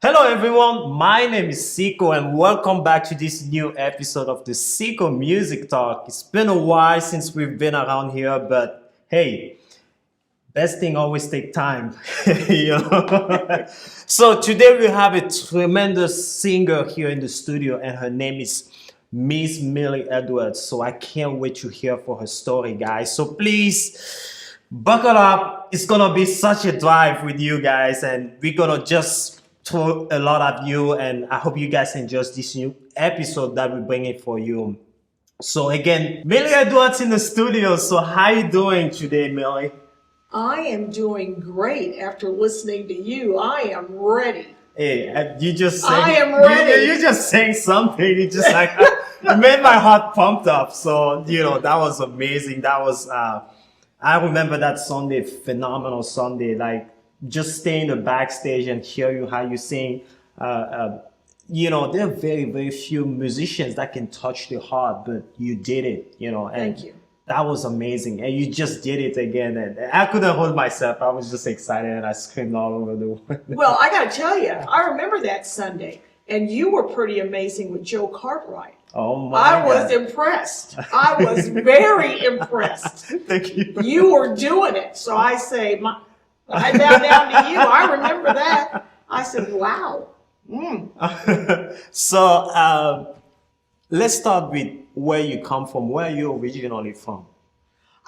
Hello everyone, my name is Nsikoh and welcome back to this new episode of the Nsikoh Music Talk. It's been a while since we've been around here, but hey, best thing always take time. you know? So today we have a tremendous singer here in the studio and her name is Miss Millie Edwards. So I can't wait to hear for her story, guys. So please buckle up. It's gonna be such a drive with you guys and we're gonna just throw a lot at you, and I hope you guys enjoy this new episode that we're bringing for you. So again, Millie Edwards in the studio. So how you doing today, Millie? I am doing great after listening to you. I am ready. Hey, you just sang, I am ready. You just sang something. You just like it made my heart pumped up. So that was amazing. That was I remember that Sunday, phenomenal Sunday. Like just stay in the backstage and hear you how you sing. There are very, very few musicians that can touch the heart, but you did it, and Thank you. that was amazing. And you just did it again. And I couldn't hold myself. I was just excited and I screamed all over the world. Well, I got to tell you, I remember that Sunday, and you were pretty amazing with Joe Cartwright. Oh my I was God. impressed. I was very impressed. Thank you. You were doing it. So I say, I bow down to you. I remember that. I said, wow. So let's start with where you come from. Where are you originally from?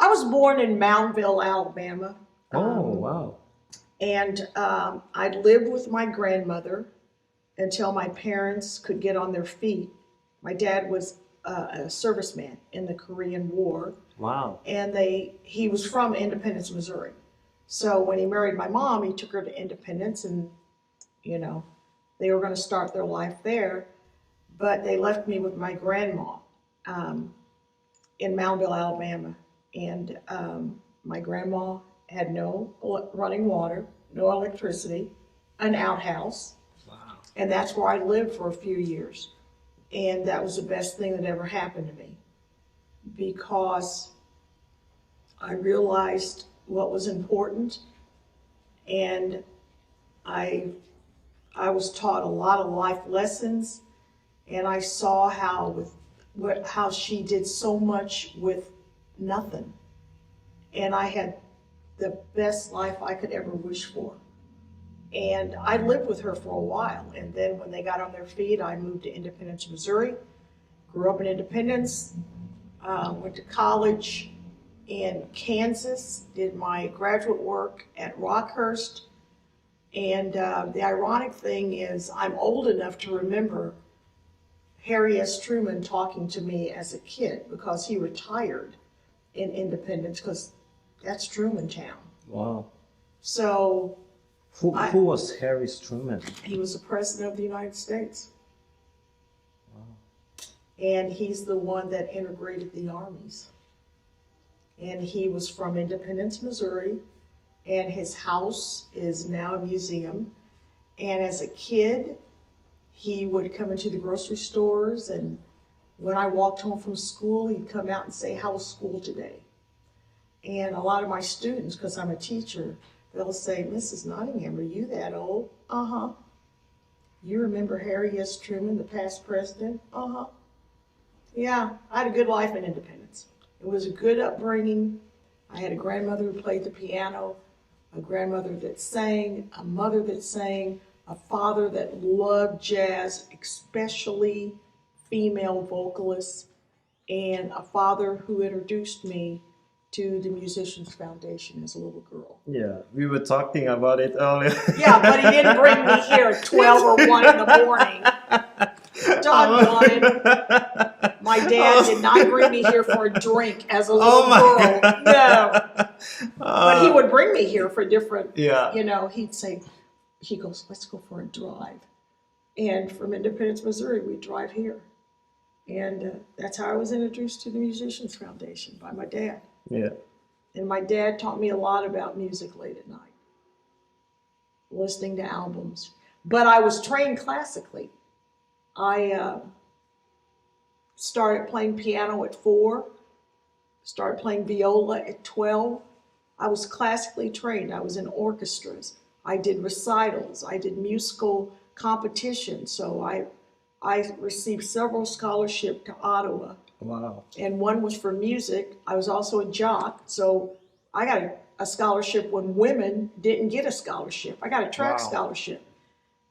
I was born in Moundville, Alabama. Oh, wow. And I lived with my grandmother until my parents could get on their feet. My dad was a serviceman in the Korean War. Wow. And he was from Independence, Missouri. So when he married my mom, he took her to Independence, and they were going to start their life there. But they left me with my grandma in Moundville, Alabama. And my grandma had no running water, no electricity, an outhouse. Wow. And that's where I lived for a few years. And that was the best thing that ever happened to me, because I realized what was important, and I was taught a lot of life lessons, and I saw how she did so much with nothing, and I had the best life I could ever wish for. And I lived with her for a while, and then when they got on their feet, I moved to Independence, Missouri, grew up in Independence, went to college in Kansas, did my graduate work at Rockhurst. And the ironic thing is I'm old enough to remember Harry S. Truman talking to me as a kid, because he retired in Independence, because that's Truman Town. Wow. So Who was Harry Truman? he was the president of the United States. Wow. And he's the one that integrated the armies. And he was from Independence, Missouri, and his house is now a museum. And as a kid, he would come into the grocery stores, and when I walked home from school, he'd come out and say, "How was school today?" And a lot of my students, because I'm a teacher, they'll say, "Mrs. Nottingham, are you that old?" "Uh-huh." "You remember Harry S. Truman, the past president?" "Uh-huh." Yeah, I had a good life in Independence. It was a good upbringing. I had a grandmother who played the piano, a grandmother that sang, a mother that sang, a father that loved jazz, especially female vocalists, and a father who introduced me to the Musicians Foundation as a little girl. Yeah, we were talking about it earlier. Yeah, but he didn't bring me here at 12 or 1 in the morning. Doggone it. My dad did not bring me here for a drink as a little girl. No. But he would bring me here for different, he'd say, he goes, let's go for a drive. And from Independence, Missouri, we'd drive here. And that's how I was introduced to the Musicians Foundation, by my dad. Yeah. And my dad taught me a lot about music late at night, listening to albums. But I was trained classically. I started playing piano at 4, started playing viola at 12. I was classically trained. I was in orchestras. I did recitals. I did musical competitions. So I received several scholarships to Ottawa. Wow. And one was for music. I was also a jock. So I got a scholarship when women didn't get a scholarship. I got a track scholarship.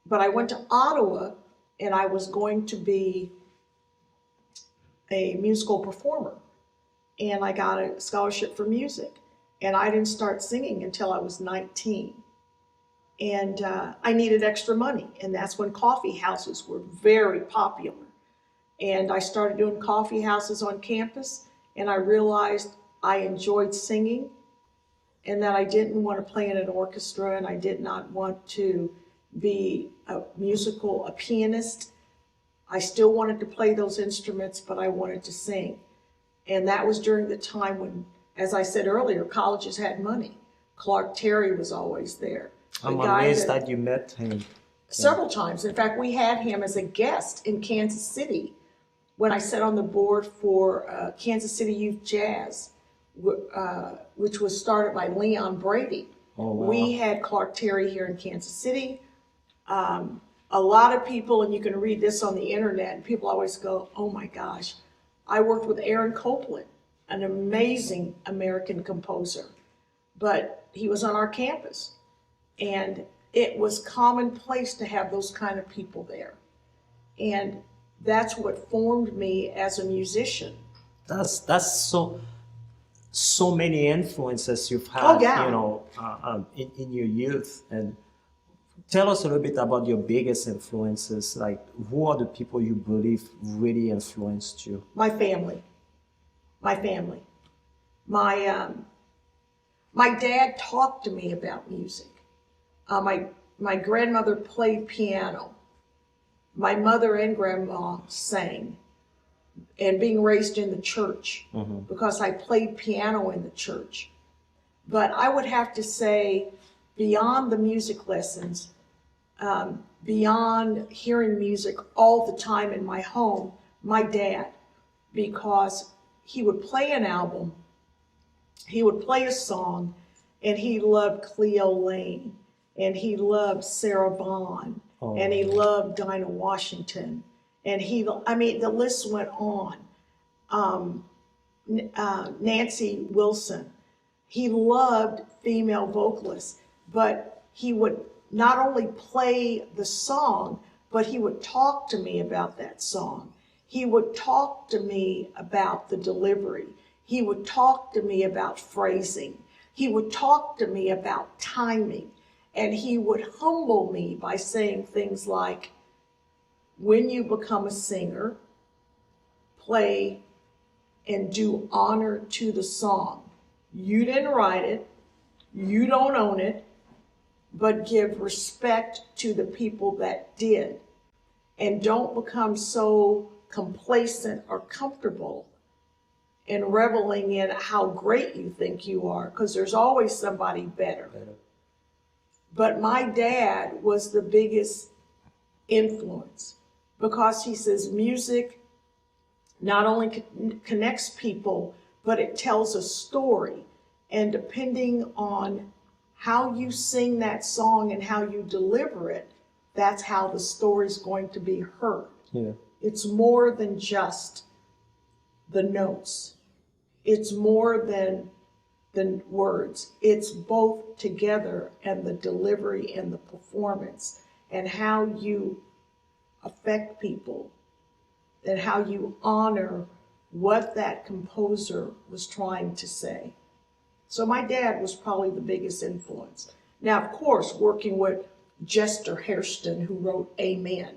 But I went to Ottawa and I was going to be a musical performer. And I got a scholarship for music. And I didn't start singing until I was 19. And I needed extra money. And that's when coffee houses were very popular. And I started doing coffee houses on campus. And I realized I enjoyed singing and that I didn't want to play in an orchestra and I did not want to be a pianist. I still wanted to play those instruments, but I wanted to sing. And that was during the time when, as I said earlier, colleges had money. Clark Terry was always there. I'm amazed that you met him. Several times. In fact, we had him as a guest in Kansas City when I sat on the board for Kansas City Youth Jazz, which was started by Leon Brady. Oh, wow. We had Clark Terry here in Kansas City. A lot of people, and you can read this on the internet, and people always go, oh my gosh. I worked with Aaron Copland, an amazing American composer, but he was on our campus. And it was commonplace to have those kind of people there. And that's what formed me as a musician. That's so many influences you've had, in your youth. And tell us a little bit about your biggest influences. Like, who are the people you believe really influenced you? My family. My dad talked to me about music. My grandmother played piano. My mother and grandma sang. And being raised in the church, because I played piano in the church. But I would have to say, beyond the music lessons, beyond hearing music all the time in my home, my dad, because he would play an album, he would play a song, and he loved Cleo Lane, and he loved Sarah Vaughan, and he loved Dinah Washington, and the list went on. Nancy Wilson. He loved female vocalists, but he would not only play the song, but he would talk to me about that song. He would talk to me about the delivery. He would talk to me about phrasing. He would talk to me about timing. And he would humble me by saying things like, when you become a singer, play and do honor to the song. You didn't write it, you don't own it, but give respect to the people that did. And don't become so complacent or comfortable in reveling in how great you think you are, because there's always somebody better. But my dad was the biggest influence, because he says music not only connects people, but it tells a story. And depending on how you sing that song and how you deliver it, that's how the story's going to be heard. Yeah. It's more than just the notes. It's more than the words. It's both together, and the delivery and the performance, and how you affect people, and how you honor what that composer was trying to say. So my dad was probably the biggest influence. Now, of course, working with Jester Hairston, who wrote Amen,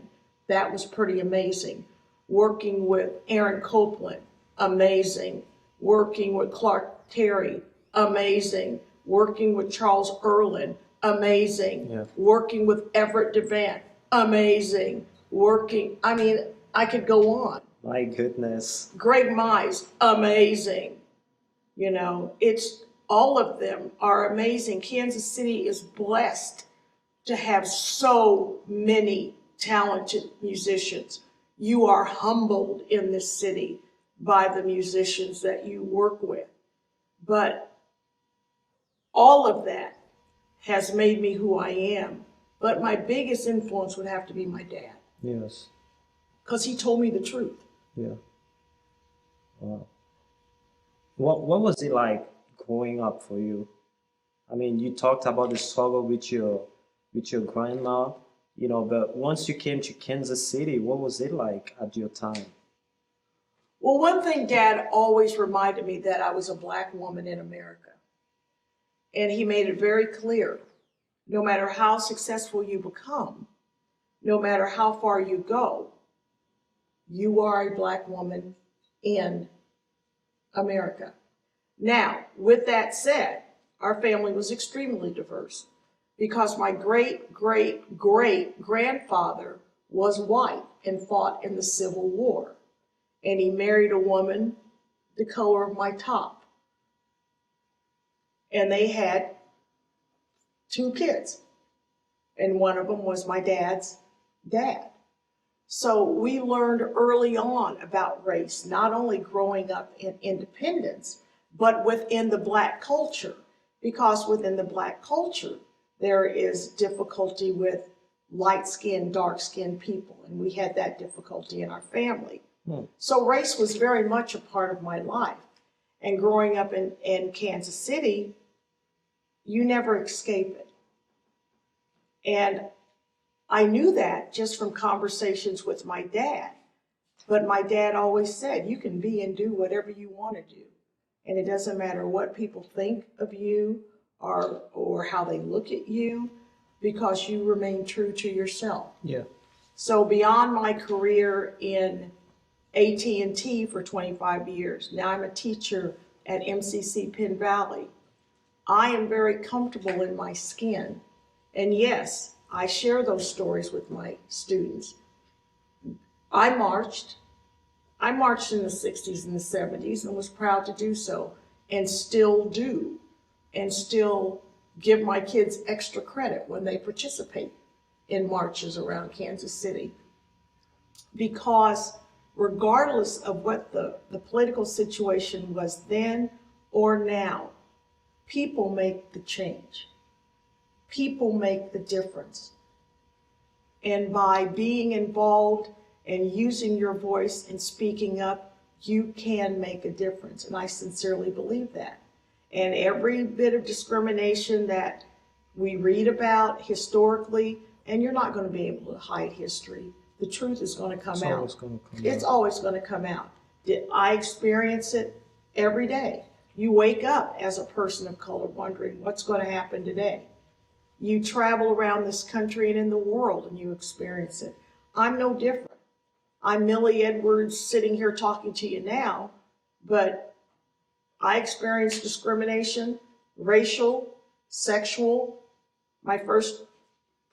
that was pretty amazing. Working with Aaron Copland, amazing. Working with Clark Terry, amazing. Working with Charles Erlin, amazing. Yeah. Working with Everett Devant, amazing. I could go on. My goodness. Greg Mize, amazing. It's all of them are amazing. Kansas City is blessed to have so many talented musicians. You are humbled in this city by the musicians that you work with. But all of that has made me who I am. But my biggest influence would have to be my dad. Yes. Because he told me the truth. Yeah. Wow. What was it like growing up for you? I mean, you talked about the struggle with your grandma, but once you came to Kansas City, what was it like at your time? Well, one thing Dad always reminded me that I was a Black woman in America. And he made it very clear, no matter how successful you become, no matter how far you go, you are a Black woman in America. Now, with that said, our family was extremely diverse because my great-great-great-grandfather was white and fought in the Civil War. And he married a woman the color of my top. And they had 2 kids. And one of them was my dad's dad. So we learned early on about race, not only growing up in independence, but within the Black culture. Because within the Black culture, there is difficulty with light-skinned, dark-skinned people. And we had that difficulty in our family. So race was very much a part of my life. And growing up in Kansas City, you never escape it. And I knew that just from conversations with my dad. But my dad always said, you can be and do whatever you want to do. And it doesn't matter what people think of you or how they look at you, because you remain true to yourself. Yeah. So beyond my career in AT&T for 25 years, now I'm a teacher at MCC Penn Valley. I am very comfortable in my skin. And yes, I share those stories with my students. I marched in the 60s and the 70s and was proud to do so, and still do, and still give my kids extra credit when they participate in marches around Kansas City. Because regardless of what the political situation was then or now, people make the change. People make the difference. And by being involved and using your voice and speaking up, you can make a difference. And I sincerely believe that. And every bit of discrimination that we read about historically, and you're not going to be able to hide history. The truth is going to come out. It's always going to come out. I experience it every day. You wake up as a person of color wondering what's going to happen today. You travel around this country and in the world and you experience it. I'm no different. I'm Millie Edwards sitting here talking to you now, but I experienced discrimination, racial, sexual. My first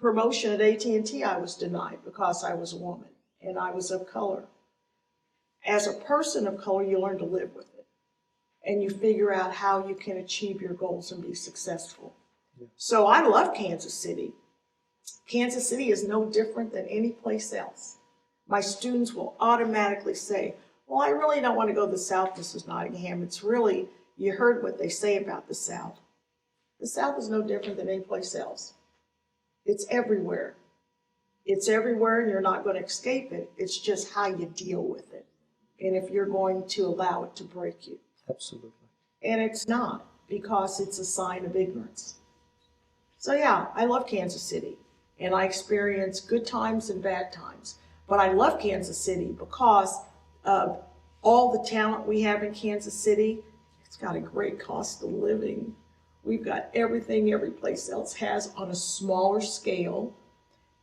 promotion at AT&T, I was denied because I was a woman and I was of color. As a person of color, you learn to live with it and you figure out how you can achieve your goals and be successful. Yeah. So I love Kansas City. Kansas City is no different than any place else. My students will automatically say, well, I really don't want to go to the South, Mrs. Nottingham. It's really, you heard what they say about the South. The South is no different than any place else. It's everywhere. It's everywhere and you're not going to escape it. It's just how you deal with it. And if you're going to allow it to break you. Absolutely. And it's not, because it's a sign of ignorance. So yeah, I love Kansas City. And I experience good times and bad times. But I love Kansas City because of all the talent we have in Kansas City. It's got a great cost of living. We've got everything every place else has on a smaller scale.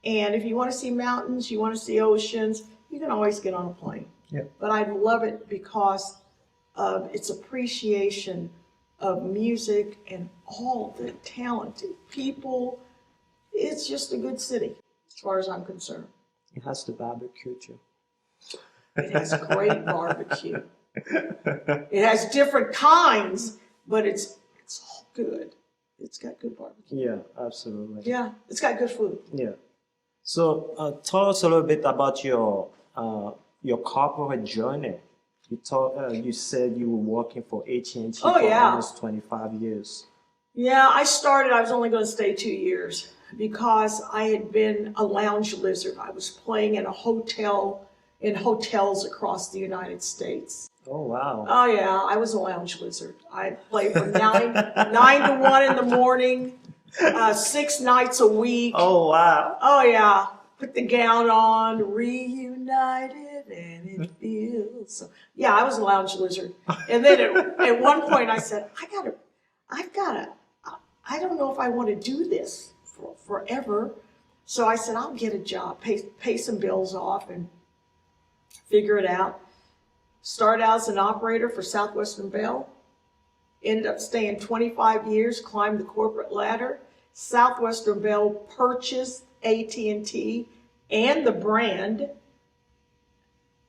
And if you want to see mountains, you want to see oceans, you can always get on a plane. Yeah. But I love it because of its appreciation of music and all the talented people. It's just a good city, as far as I'm concerned. It has the barbecue too. It has great barbecue. It has different kinds, but it's all good. It's got good barbecue. Yeah, absolutely. Yeah, it's got good food. Yeah. So tell us a little bit about your corporate journey. You said you were working for AT&T Oh, for yeah. almost 25 years. Yeah, I was only going to stay 2 years because I had been a lounge lizard. I was playing in hotels across the United States. Oh, wow. Oh yeah, I was a lounge lizard. I played from 9 to 1 in the morning, 6 nights a week. Oh, wow. Oh yeah, put the gown on, reunited, and it feels so. Yeah, I was a lounge lizard. And then at one point I said, I don't know if I want to do this forever. So I said, I'll get a job, pay some bills off, and figure it out. Started out as an operator for Southwestern Bell. Ended up staying 25 years, climbed the corporate ladder. Southwestern Bell purchased AT&T and the brand.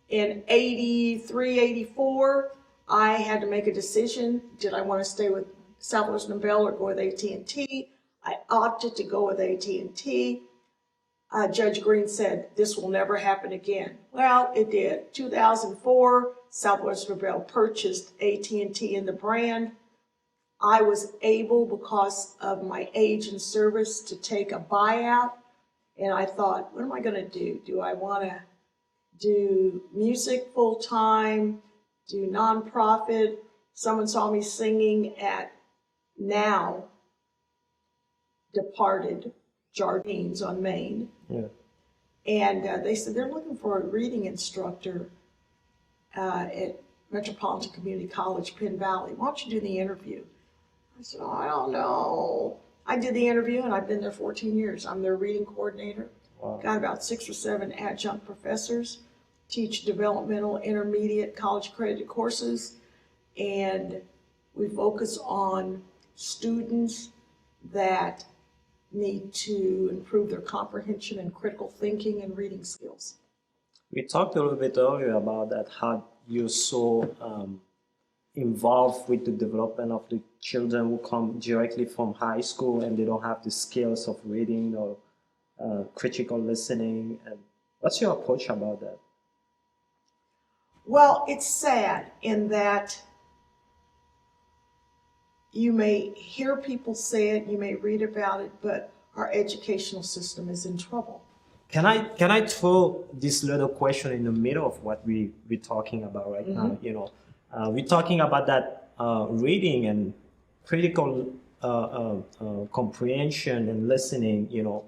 In 83, 84, I had to make a decision. Did I want to stay with Southwestern Bell or go with AT&T? I opted to go with AT&T. Judge Green said, this will never happen again. Well, it did. 2004, Southwestern Bell purchased AT&T and the brand. I was able, because of my age and service, to take a buyout. And I thought, what am I going to do? Do I want to do music full time, do nonprofit? Someone saw me singing at now departed Jardines on Main. Yeah. And they said they're looking for a reading instructor at Metropolitan Community College, Penn Valley. Why don't you do the interview? I said, oh, I don't know. I did the interview, and I've been there 14 years. I'm their reading coordinator. Wow. Got about 6 or 7 adjunct professors, teach developmental, intermediate, college-accredited courses, and we focus on students that need to improve their comprehension and critical thinking and reading skills. We talked a little bit earlier about that, how you're so involved with the development of the children who come directly from high school and they don't have the skills of reading or critical listening. And what's your approach about that? Well, it's sad in that you may hear people say it, you may read about it, but our educational system is in trouble. Can I throw this little question in the middle of what we're talking about right now? You know, we're talking about that reading and critical comprehension and listening. You know,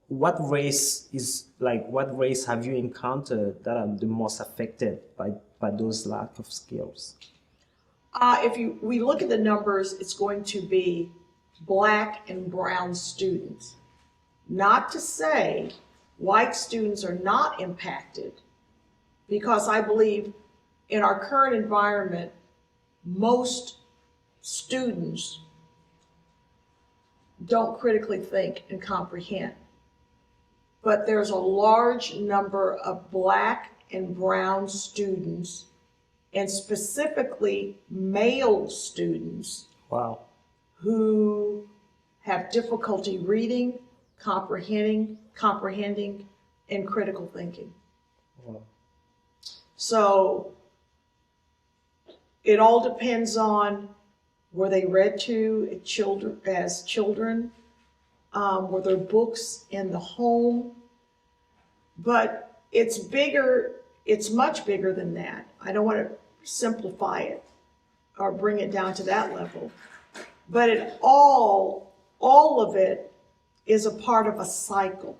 what race have you encountered that are the most affected by those lack of skills? If we look at the numbers, it's going to be Black and brown students. Not to say white students are not impacted, because I believe in our current environment, most students don't critically think and comprehend. But there's a large number of Black and brown students, and specifically male students, Wow. who have difficulty reading, comprehending, and critical thinking. Wow. So it all depends on, were they read to as children? Were there books in the home? But it's bigger, it's much bigger than that. I don't want to simplify it or bring it down to that level. But all of it is a part of a cycle.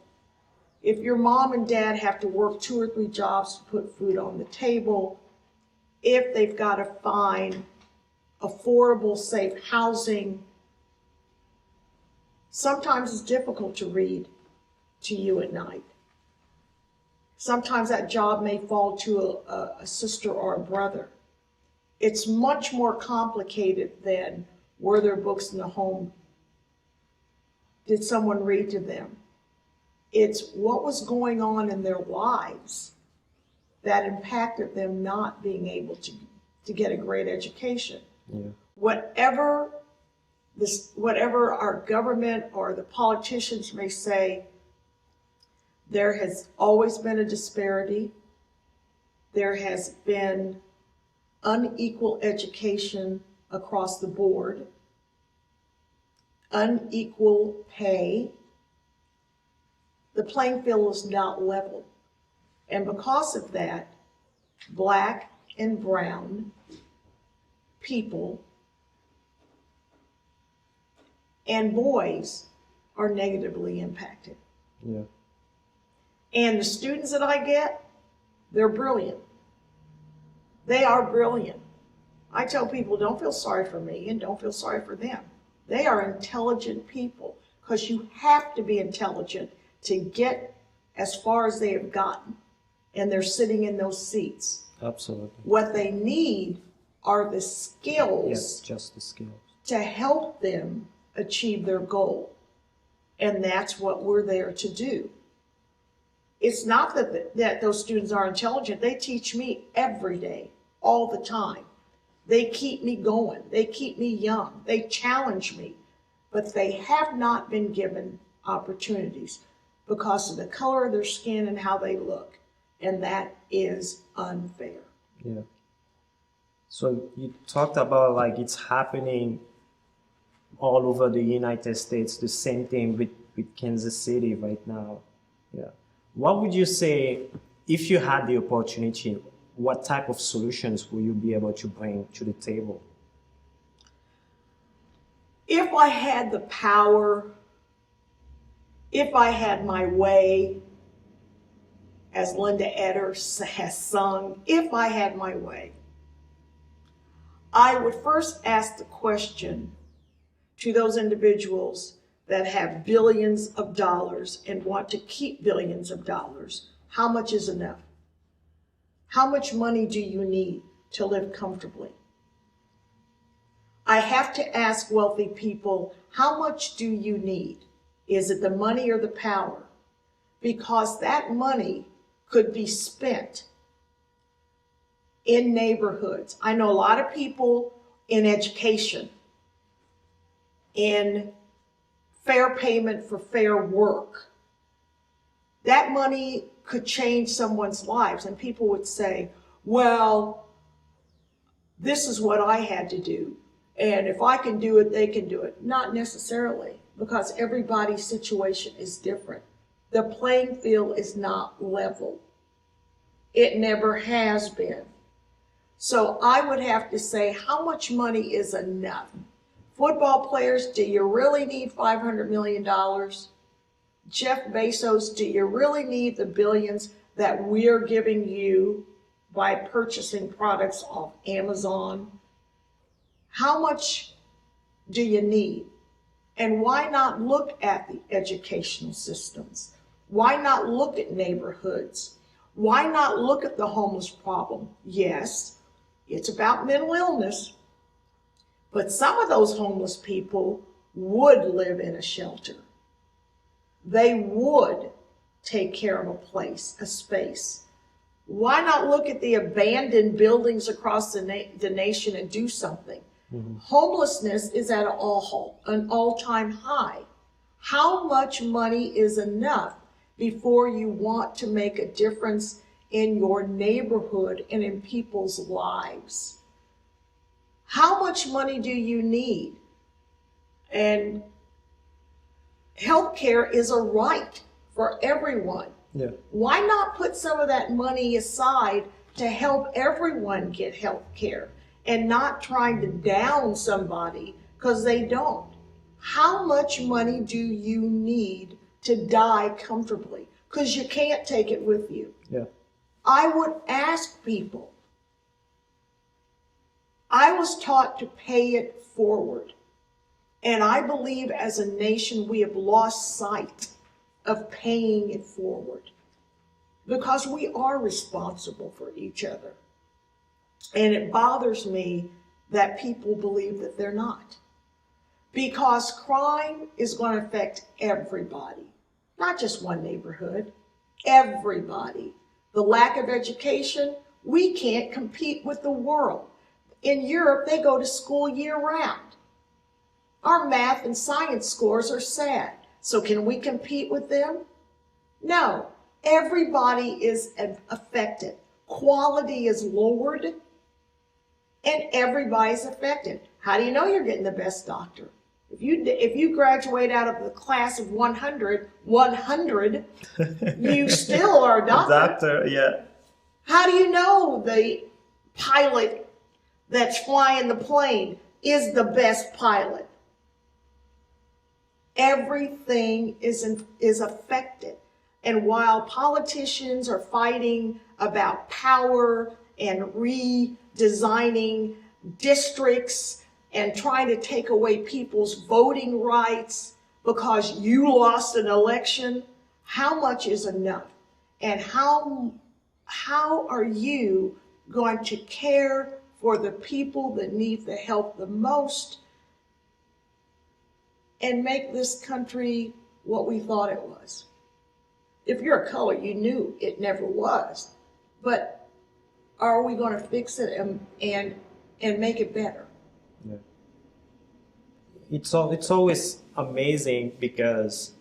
If your mom and dad have to work 2 or 3 jobs to put food on the table, if they've got to find affordable, safe housing. Sometimes it's difficult to read to you at night. Sometimes that job may fall to a sister or a brother. It's much more complicated than were there books in the home? Did someone read to them? It's what was going on in their lives that impacted them not being able to get a great education. Yeah. Whatever our government or the politicians may say, there has always been a disparity. There has been unequal education across the board, unequal pay. The playing field is not level. And because of that, Black and brown people and boys are negatively impacted. Yeah. And the students that I get, they're brilliant. They are brilliant. I tell people, don't feel sorry for me and don't feel sorry for them. They are intelligent people, because you have to be intelligent to get as far as they have gotten. And they're sitting in those seats. Absolutely. What they need are the skills. Yes, just the skills. To help them achieve their goal. And that's what we're there to do. It's not that those students are intelligent. They teach me every day, all the time. They keep me going. They keep me young. They challenge me. But they have not been given opportunities because of the color of their skin and how they look. And that is unfair. Yeah. So you talked about like it's happening all over the United States, the same thing with Kansas City right now. Yeah. What would you say, if you had the opportunity, what type of solutions will you be able to bring to the table? If I had the power, if I had my way, as Linda Edwards has sung, if I had my way, I would first ask the question to those individuals that have billions of dollars and want to keep billions of dollars, how much is enough? How much money do you need to live comfortably? I have to ask wealthy people, how much do you need? Is it the money or the power? Because that money could be spent in neighborhoods. I know a lot of people in education, in fair payment for fair work. That money could change someone's lives, and people would say, well, this is what I had to do, and if I can do it, they can do it. Not necessarily, because everybody's situation is different. The playing field is not level. It never has been. So I would have to say, how much money is enough? Football players, do you really need $500 million? Jeff Bezos, do you really need the billions that we're giving you by purchasing products off Amazon? How much do you need? And why not look at the educational systems? Why not look at neighborhoods? Why not look at the homeless problem? Yes, it's about mental illness, but some of those homeless people would live in a shelter. They would take care of a place, a space. Why not look at the abandoned buildings across the nation and do something? Mm-hmm. Homelessness is at an all-time high. How much money is enough before you want to make a difference in your neighborhood and in people's lives? How much money do you need? And healthcare is a right for everyone. Yeah. Why not put some of that money aside to help everyone get healthcare and not trying to down somebody because they don't? How much money do you need to die comfortably? Because you can't take it with you. Yeah. I would ask people. I was taught to pay it forward. And I believe as a nation we have lost sight of paying it forward because we are responsible for each other. And it bothers me that people believe that they're not. Because crime is going to affect everybody, not just one neighborhood, everybody. The lack of education, we can't compete with the world. In Europe, they go to school year round. Our math and science scores are sad. So can we compete with them? No. Everybody is affected. Quality is lowered, and everybody's affected. How do you know you're getting the best doctor? If you graduate out of the class of 100, you still are a doctor. Doctor, yeah. How do you know the pilot that's flying the plane is the best pilot? Everything is affected. And while politicians are fighting about power and redesigning districts and trying to take away people's voting rights because you lost an election, how much is enough? And how are you going to care for the people that need the help the most and make this country what we thought it was? If you're a color, you knew it never was. But are we going to fix it and make it better? Yeah. It's always amazing because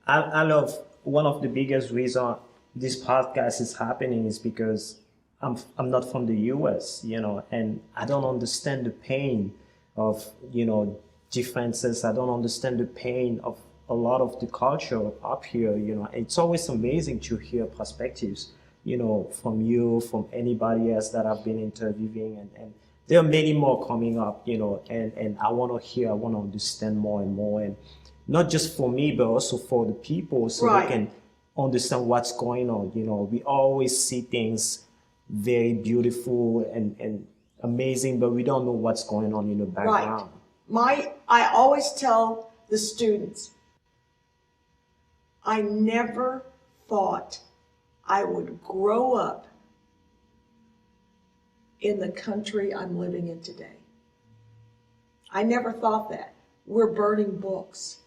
I love one of the biggest reasons this podcast is happening is because I'm not from the US, and I don't understand the pain of, differences. I don't understand the pain of a lot of the culture up here, It's always amazing to hear perspectives, from you, from anybody else that I've been interviewing, and there are many more coming up, and I want to understand more and more, and not just for me, but also for the people, so Right. they can understand what's going on. We always see things very beautiful and amazing, but we don't know what's going on in the background. I always tell the students, I never thought I would grow up in the country I'm living in today. I never thought that. We're burning books.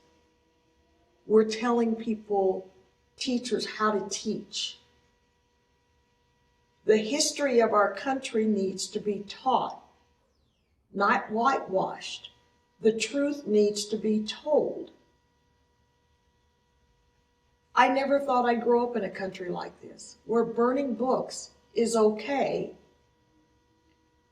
We're telling people, teachers, how to teach. The history of our country needs to be taught, not whitewashed. The truth needs to be told. I never thought I'd grow up in a country like this, where burning books is okay,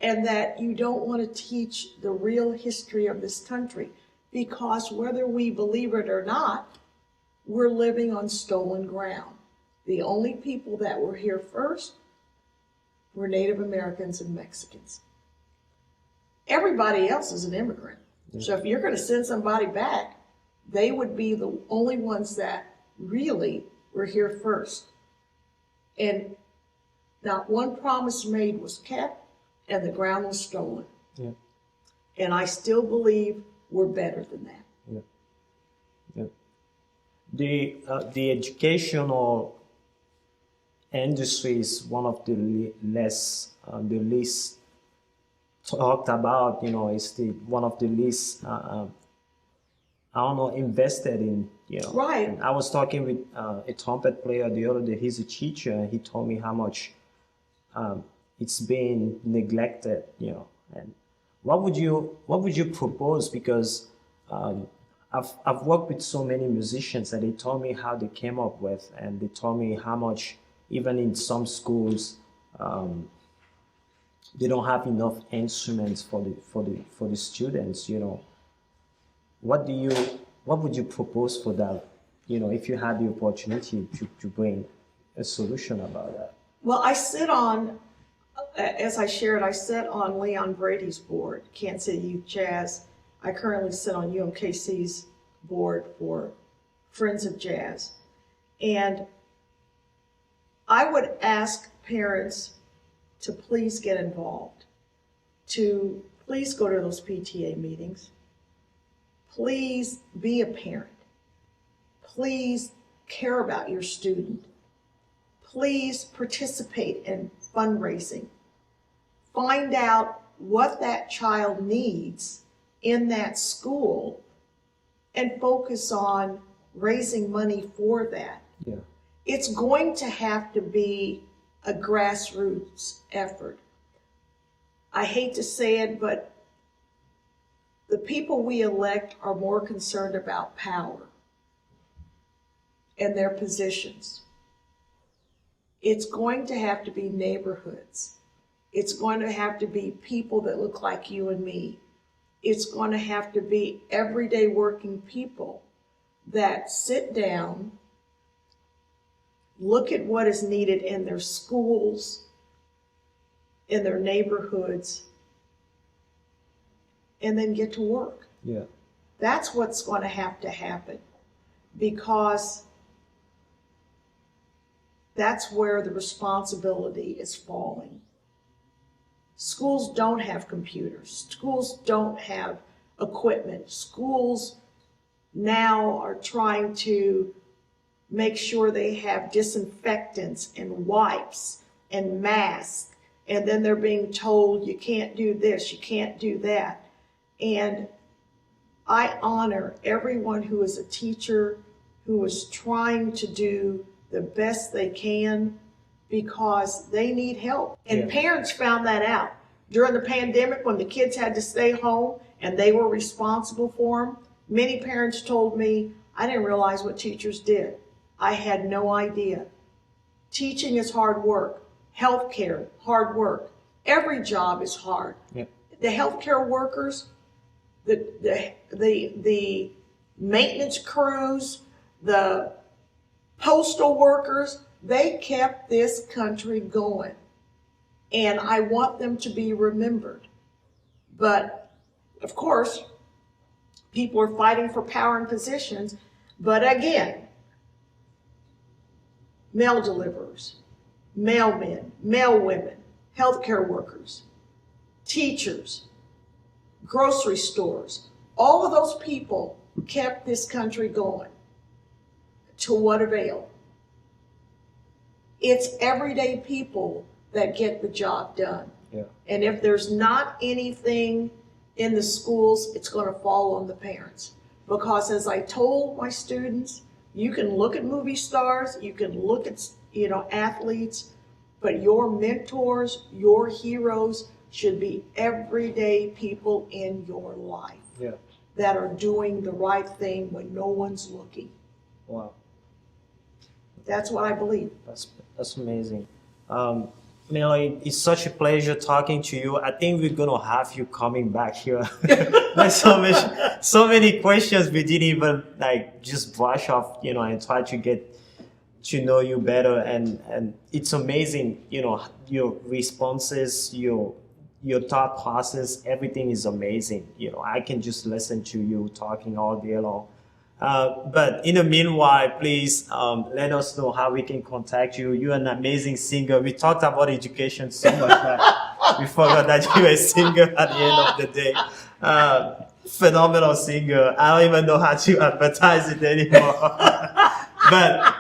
and that you don't want to teach the real history of this country, because whether we believe it or not, we're living on stolen ground. The only people that were here first were Native Americans and Mexicans. Everybody else is an immigrant. Yeah. So if you're going to send somebody back, they would be the only ones that really were here first. And not one promise made was kept, and the ground was stolen. Yeah. And I still believe we're better than that. Yeah. Yeah. The educational industry is one of the least talked about. It's one of the least invested in. Right. And I was talking with a trumpet player the other day. He's a teacher, and he told me how much it's been neglected. And what would you propose? Because I've worked with so many musicians, and they told me how they came up with, and they told me how much, even in some schools, they don't have enough instruments for the students. What would you propose for that? If you had the opportunity to bring a solution about that. Well, as I shared, I sit on Leon Brady's board, Kansas City Youth Jazz. I currently sit on UMKC's board for Friends of Jazz. And I would ask parents to please get involved, to please go to those PTA meetings. Please be a parent. Please care about your student. Please participate in fundraising. Find out what that child needs in that school and focus on raising money for that. Yeah. It's going to have to be a grassroots effort. I hate to say it, but the people we elect are more concerned about power and their positions. It's going to have to be neighborhoods. It's going to have to be people that look like you and me. It's going to have to be everyday working people that sit down, look at what is needed in their schools, in their neighborhoods, and then get to work. Yeah. That's what's going to have to happen, because that's where the responsibility is falling. Schools don't have computers. Schools don't have equipment. Schools now are trying to make sure they have disinfectants and wipes and masks, and then they're being told you can't do this, you can't do that. And I honor everyone who is a teacher, who is trying to do the best they can, because they need help. And parents found that out. During the pandemic, when the kids had to stay home and they were responsible for them, many parents told me, I didn't realize what teachers did. I had no idea. Teaching is hard work. Healthcare, hard work. Every job is hard. Yep. The healthcare workers, the maintenance crews, the postal workers, they kept this country going. And I want them to be remembered. But, of course, people are fighting for power and positions. But again, mail deliverers, mailmen, mailwomen, healthcare workers, teachers, grocery stores, all of those people kept this country going. To what avail? It's everyday people that get the job done. Yeah. And if there's not anything in the schools, it's going to fall on the parents. Because as I told my students, you can look at movie stars, you can look at, athletes, but your mentors, your heroes should be everyday people in your life that are doing the right thing when no one's looking. Wow. That's what I believe. That's amazing. Millie, it's such a pleasure talking to you. I think we're gonna have you coming back here. There's so many questions we didn't even just brush off, and try to get to know you better. And it's amazing, your responses, your thought process, everything is amazing. I can just listen to you talking all day long. But in the meanwhile, please let us know how we can contact you. You're an amazing singer. We talked about education so much that we forgot that you're a singer at the end of the day. Phenomenal singer. I don't even know how to advertise it anymore. But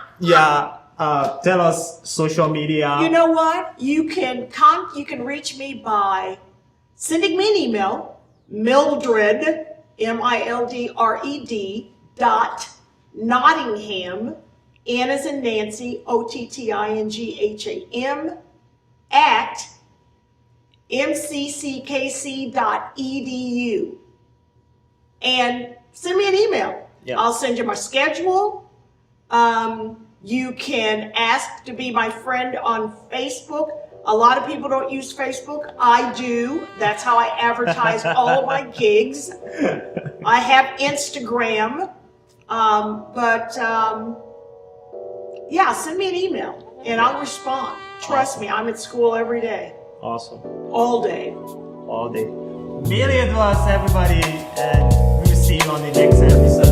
tell us social media. You know what? You can reach me by sending me an email, Mildred, Mildred, .Nottingham, N as in Nancy, Ottingham, at mcckc.edu. And send me an email. Yeah. I'll send you my schedule. You can ask to be my friend on Facebook. A lot of people don't use Facebook. I do. That's how I advertise all of my gigs. I have Instagram. Send me an email and I'll respond. Trust me, I'm at school every day. Awesome. All day. All day. Millie Edwards, everybody, and we'll see you on the next episode.